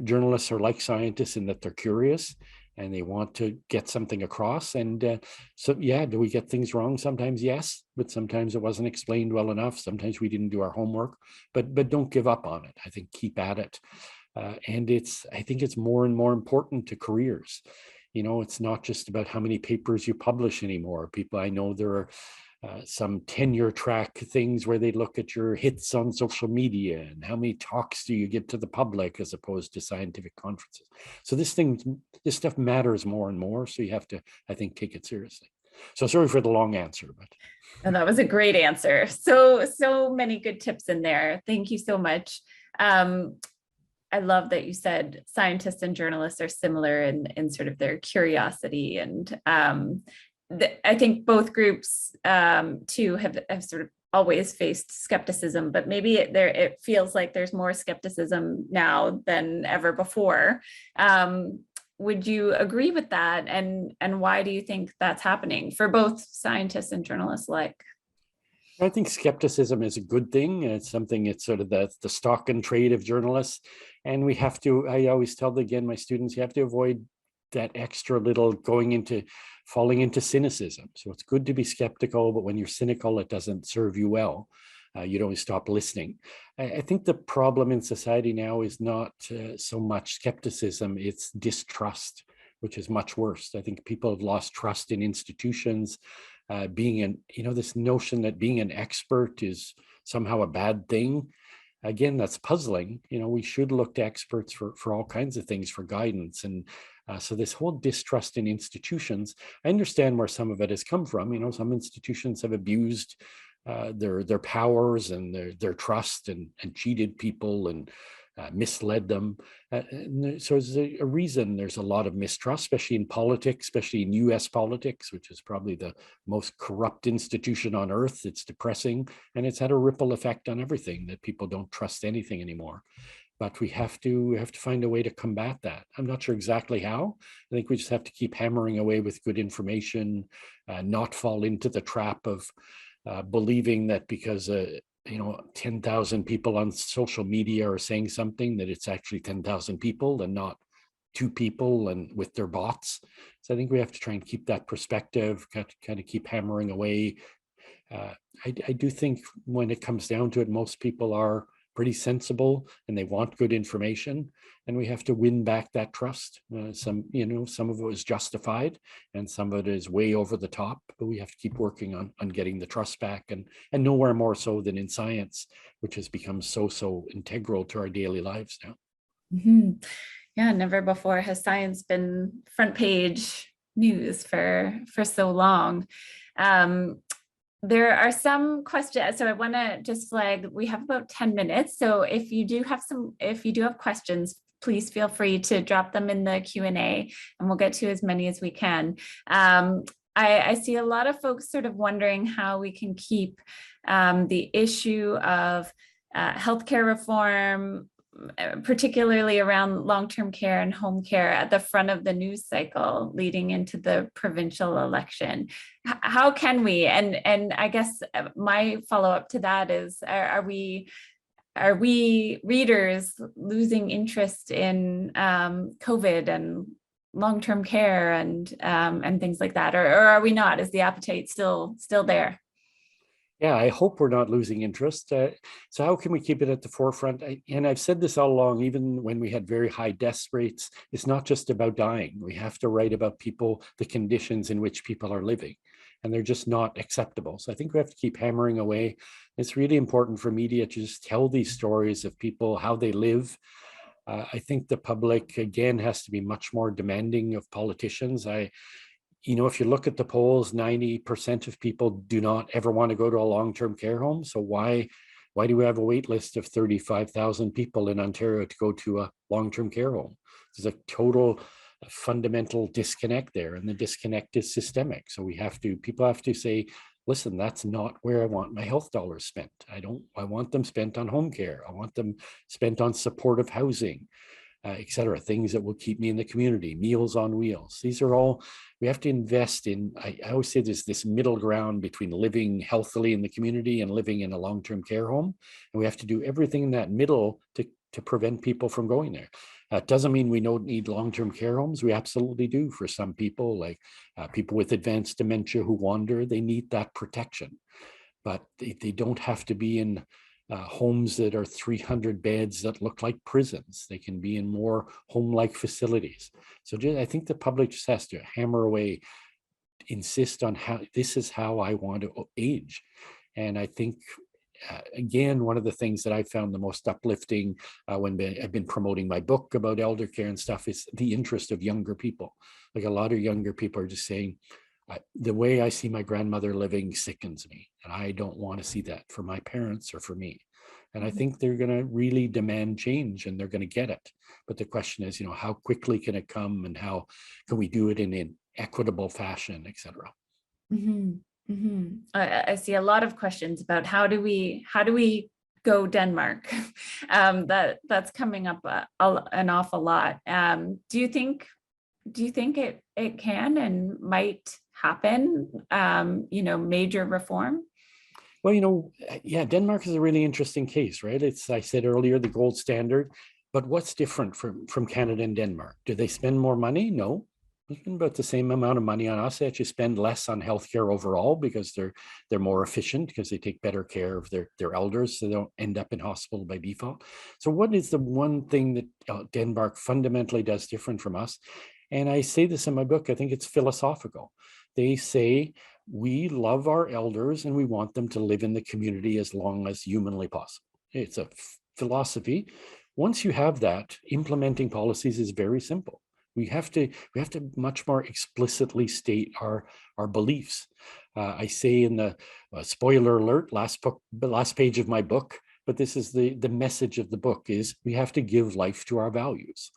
journalists are like scientists in that they're curious and they want to get something across. And so, yeah, do we get things wrong? Sometimes, yes, but sometimes it wasn't explained well enough. Sometimes we didn't do our homework, but don't give up on it. I think keep at it. And I think it's more and more important to careers. You know, it's not just about how many papers you publish anymore. People, I know there are some tenure track things where they look at your hits on social media and how many talks do you give to the public as opposed to scientific conferences. So this stuff matters more and more. So you have to, I think, take it seriously. So sorry for the long answer, but. And that was a great answer. So many good tips in there. Thank you so much. I love that you said scientists and journalists are similar in sort of their curiosity. And I think both groups too have sort of always faced skepticism, but maybe it feels like there's more skepticism now than ever before. Would you agree with that? And why do you think that's happening for both scientists and journalists alike? I think skepticism is a good thing. It's something, it's sort of the stock and trade of journalists. And we have to, I always tell my students, you have to avoid that extra little falling into cynicism. So it's good to be skeptical, but when you're cynical, it doesn't serve you well. You don't stop listening. I think the problem in society now is not so much skepticism, it's distrust, which is much worse. I think people have lost trust in institutions. This notion that being an expert is somehow a bad thing. Again, that's puzzling. We should look to experts for all kinds of things, for guidance. And so this whole distrust in institutions, I understand where some of it has come from. Some institutions have abused their powers and their trust and cheated people and misled them. So there's a reason there's a lot of mistrust, especially in politics, especially in US politics, which is probably the most corrupt institution on earth. It's depressing, and it's had a ripple effect on everything, that people don't trust anything anymore. But we have to find a way to combat that. I'm not sure exactly how. I think we just have to keep hammering away with good information, not fall into the trap of believing that because 10,000 people on social media are saying something, that it's actually 10,000 people and not 2 people and with their bots. So I think we have to try and keep that perspective, kind of keep hammering away. I do think when it comes down to it, most people are pretty sensible and they want good information, and we have to win back that trust. Some of it is justified and some of it is way over the top, but we have to keep working on getting the trust back, and nowhere more so than in science, which has become so integral to our daily lives now. Mm-hmm. Yeah, never before has science been front page news for so long. There are some questions, so I want to just flag, we have about 10 minutes. So if you do have questions, please feel free to drop them in the Q&A and we'll get to as many as we can. I see a lot of folks sort of wondering how we can keep the issue of healthcare reform, particularly around long-term care and home care, at the front of the news cycle leading into the provincial election. How can we? And I guess my follow-up to that is, are we readers losing interest in COVID and long-term care and things like that, or are we not? Is the appetite still there? Yeah, I hope we're not losing interest. So how can we keep it at the forefront? And I've said this all along, even when we had very high death rates, it's not just about dying. We have to write about people, the conditions in which people are living, and they're just not acceptable. So I think we have to keep hammering away. It's really important for media to just tell these stories of people, how they live. I think the public, again, has to be much more demanding of politicians. If you look at the polls, 90% of people do not ever want to go to a long-term care home. So why do we have a wait list of 35,000 people in Ontario to go to a long-term care home? There's a total fundamental disconnect there, and the disconnect is systemic. So people have to say, listen, that's not where I want my health dollars spent. I want them spent on home care. I want them spent on supportive housing. etc. Things that will keep me in the community, Meals on Wheels. These are all, we have to invest in. I always say there's this middle ground between living healthily in the community and living in a long-term care home. And we have to do everything in that middle to prevent people from going there. It doesn't mean we don't need long-term care homes. We absolutely do for some people, like people with advanced dementia who wander. They need that protection, but they don't have to be in homes that are 300 beds that look like prisons. They can be in more home-like facilities. So I think the public just has to hammer away, insist on how this is how I want to age. And I think again, one of the things that I found the most uplifting when I've been promoting my book about elder care and stuff is the interest of younger people. Like a lot of younger people are just saying, the way I see my grandmother living sickens me, and I don't want to see that for my parents or for me. And I think they're going to really demand change, and they're going to get it. But the question is, how quickly can it come, and how can we do it in an equitable fashion, et cetera? Mm-hmm. Mm-hmm. I see a lot of questions about how do we go Denmark? That's coming up an awful lot. Do you think it can and might happen? Major reform? Well, yeah, Denmark is a really interesting case, right? It's, I said earlier, the gold standard. But what's different from Canada and Denmark? Do they spend more money? No. They spend about the same amount of money on us. They actually spend less on healthcare overall because they're more efficient, because they take better care of their elders, so they don't end up in hospital by default. So what is the one thing that Denmark fundamentally does different from us? And I say this in my book, I think it's philosophical. They say, we love our elders and we want them to live in the community as long as humanly possible. It's a philosophy. Once you have that, implementing policies is very simple. We have to much more explicitly state our beliefs. I say in the spoiler alert, last page of my book, but this is the message of the book, is we have to give life to our values.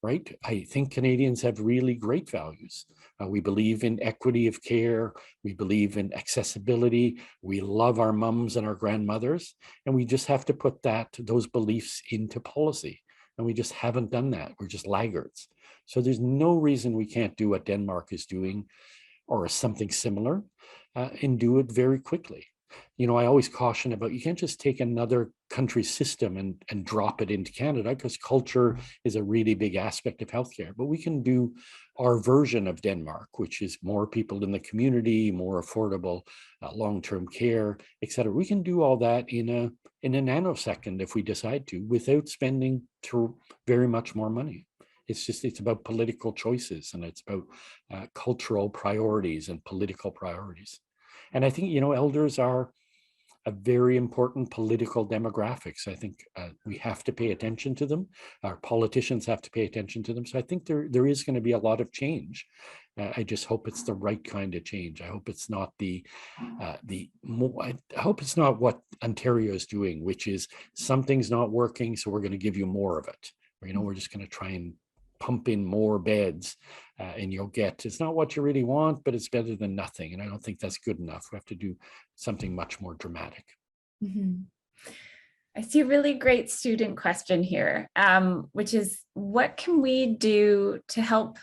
Right? I think Canadians have really great values. We believe in equity of care. We believe in accessibility. We love our mums and our grandmothers, and we just have to put those beliefs into policy. And we just haven't done that. We're just laggards. So there's no reason we can't do what Denmark is doing, or something similar, and do it very quickly. I always caution about, you can't just take another country's system and drop it into Canada, because culture is a really big aspect of healthcare. But we can do our version of Denmark, which is more people in the community, more affordable long-term care, et cetera. We can do all that in a nanosecond if we decide to, without spending very much more money. It's about political choices, and it's about cultural priorities and political priorities. And I think, elders are a very important political demographics. I think we have to pay attention to them. Our politicians have to pay attention to them. So I think there is going to be a lot of change. I just hope it's the right kind of change. I hope it's not I hope it's not what Ontario is doing, which is something's not working, so we're going to give you more of it. Or, we're just going to try and pump in more beds, and you'll get, it's not what you really want, but it's better than nothing. And I don't think that's good enough. We have to do something much more dramatic. Mm-hmm. I see a really great student question here, which is, what can we do to help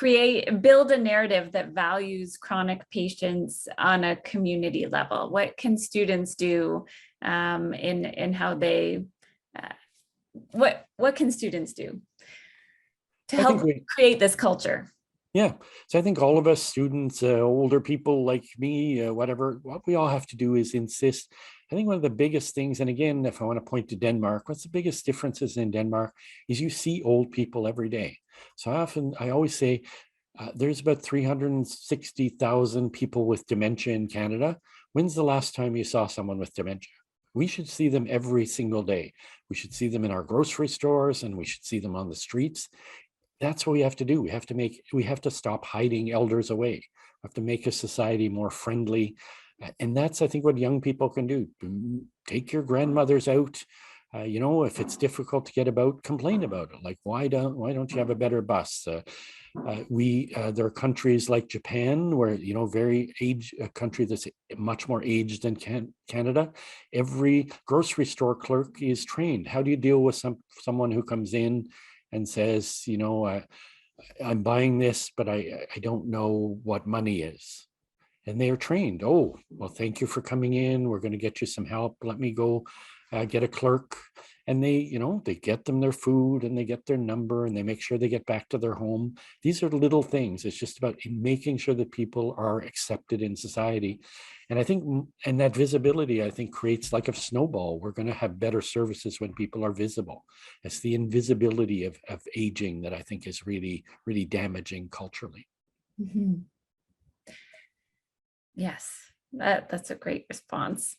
build a narrative that values chronic patients on a community level? What can students do in how they, what can students do to help create this culture? Yeah, so I think all of us, students, older people like me, whatever, what we all have to do is insist. I think one of the biggest things, and again, if I want to point to Denmark, what's the biggest differences in Denmark is you see old people every day. So I always say, there's about 360,000 people with dementia in Canada. When's the last time you saw someone with dementia? We should see them every single day. We should see them in our grocery stores, and we should see them on the streets. That's what we have to do. We have to stop hiding elders away. We have to make a society more friendly. And that's, I think, what young people can do. Take your grandmothers out, If it's difficult to get about, complain about it. Like, why don't you have a better bus? There are countries like Japan where, a country that's much more aged than Canada. Every grocery store clerk is trained. How do you deal with someone who comes in and says, I'm buying this, but I don't know what money is? And they are trained. Oh, well, thank you for coming in. We're going to get you some help. Let me go get a clerk. And they get them their food and they get their number and they make sure they get back to their home. These are little things. It's just about making sure that people are accepted in society. And I think, and that visibility, I think, creates like a snowball. We're going to have better services when people are visible. It's the invisibility of aging that I think is really, really damaging culturally. Mm-hmm. Yes, that's a great response.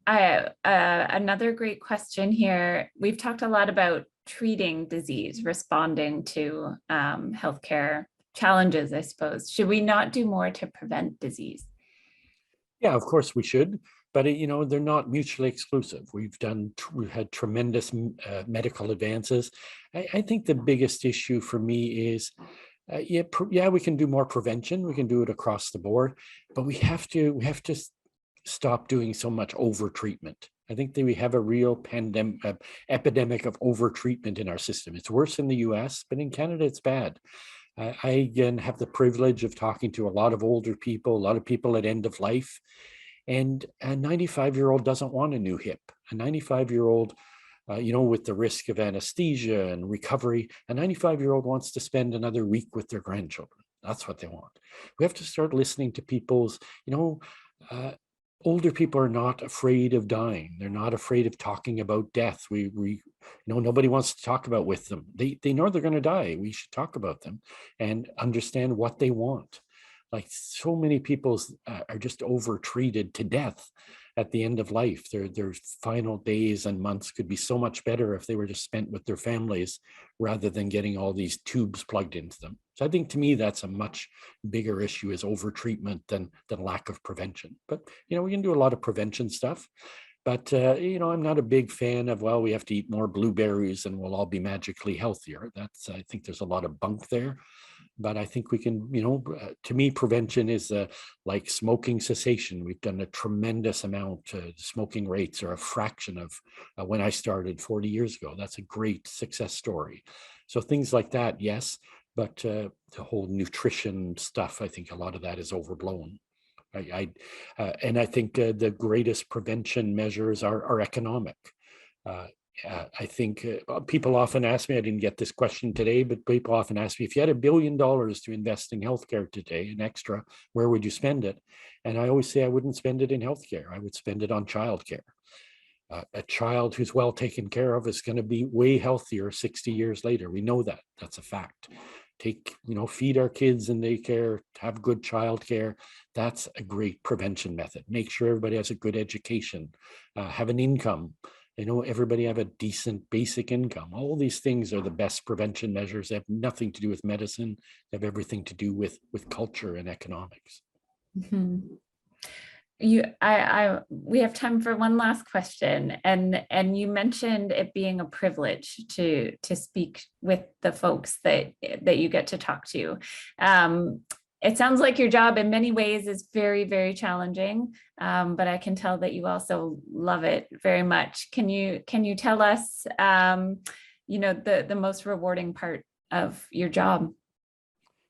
Another great question here. We've talked a lot about treating disease, responding to healthcare challenges, I suppose. Should we not do more to prevent disease? Yeah, of course we should, but they're not mutually exclusive. We've had tremendous medical advances. I think the biggest issue for me is, we can do more prevention. We can do it across the board, but we have to stop doing so much over treatment. I think that we have a real epidemic of over treatment in our system. It's worse in the US, but in Canada, it's bad. I again have the privilege of talking to a lot of older people, a lot of people at end of life. And a 95-year-old doesn't want a new hip. A 95-year-old, with the risk of anesthesia and recovery, a 95-year-old wants to spend another week with their grandchildren. That's what they want. We have to start listening to people's, older people are not afraid of dying. They're not afraid of talking about death. Nobody wants to talk about with them. They know they're going to die. We should talk about them and understand what they want. Like, so many people are just over treated to death at the end of life. Their final days and months could be so much better if they were just spent with their families rather than getting all these tubes plugged into them. So I think, to me, that's a much bigger issue, is over treatment than lack of prevention. But we can do a lot of prevention stuff. But I'm not a big fan of, well, we have to eat more blueberries and we'll all be magically healthier. I think there's a lot of bunk there. But I think we can, to me, prevention is like smoking cessation. We've done a tremendous amount. Smoking rates are a fraction of when I started 40 years ago. That's a great success story. So things like that, yes. But the whole nutrition stuff, I think a lot of that is overblown. And I think the greatest prevention measures are economic. I think people often ask me, I didn't get this question today, but people often ask me, if you had $1 billion to invest in healthcare today, an extra, where would you spend it? And I always say I wouldn't spend it in healthcare. I would spend it on childcare. A child who's well taken care of is going to be way healthier 60 years later. We know that. That's a fact. Feed our kids in daycare, have good childcare. That's a great prevention method. Make sure everybody has a good education, have an income. Everybody have a decent basic income. All these things are the best prevention measures. They have nothing to do with medicine. They have everything to do with culture and economics. Mm-hmm. We have time for one last question, and you mentioned it being a privilege to speak with the folks that you get to talk to. It sounds like your job in many ways is very, very challenging, but I can tell that you also love it very much. Can you tell us, the most rewarding part of your job?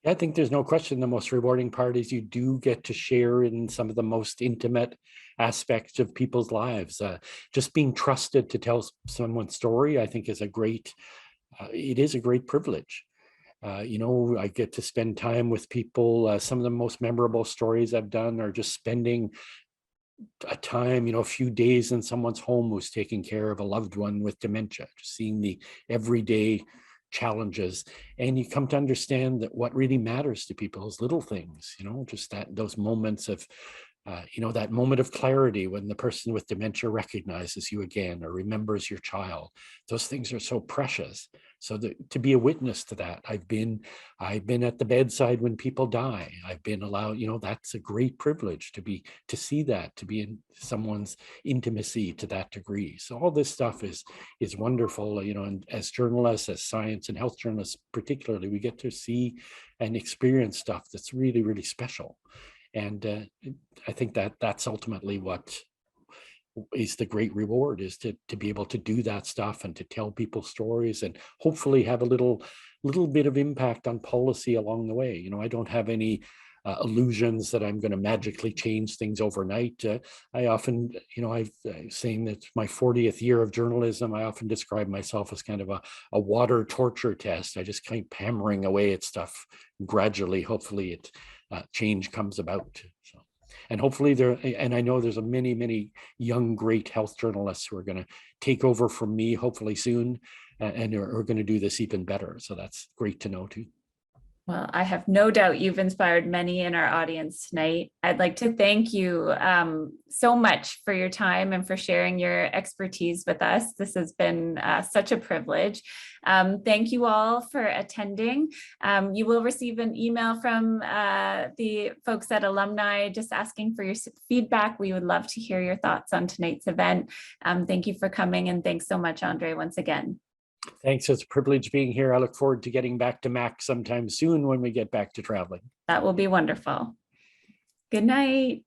I think there's no question the most rewarding part is you do get to share in some of the most intimate aspects of people's lives. Just being trusted to tell someone's story, I think, is a great privilege. I get to spend time with people. Some of the most memorable stories I've done are just spending a time, a few days in someone's home who's taking care of a loved one with dementia, just seeing the everyday challenges, and you come to understand that what really matters to people is little things, just those moments of that moment of clarity when the person with dementia recognizes you again or remembers your child. Those things are so precious. So to be a witness to that, I've been at the bedside when people die. I've been allowed, that's a great privilege to see that, to be in someone's intimacy to that degree. So all this stuff is wonderful, and as journalists, as science and health journalists particularly, we get to see and experience stuff that's really, really special. And I think that's ultimately what is the great reward, is to be able to do that stuff and to tell people stories and hopefully have a little bit of impact on policy along the way. I don't have any illusions that I'm going to magically change things overnight. I often, I'm saying that my 40th year of journalism, I often describe myself as kind of a water torture test. I just keep hammering away at stuff. Gradually, hopefully, change comes about. So. And hopefully and I know there's many young, great health journalists who are going to take over from me, hopefully soon, and are going to do this even better. So that's great to know too. Well, I have no doubt you've inspired many in our audience tonight. I'd like to thank you so much for your time and for sharing your expertise with us. This has been such a privilege. Thank you all for attending. You will receive an email from the folks at Alumni just asking for your feedback. We would love to hear your thoughts on tonight's event. Thank you for coming, and thanks so much, Andre, once again. Thanks. It's a privilege being here. I look forward to getting back to Mac sometime soon when we get back to traveling. That will be wonderful. Good night.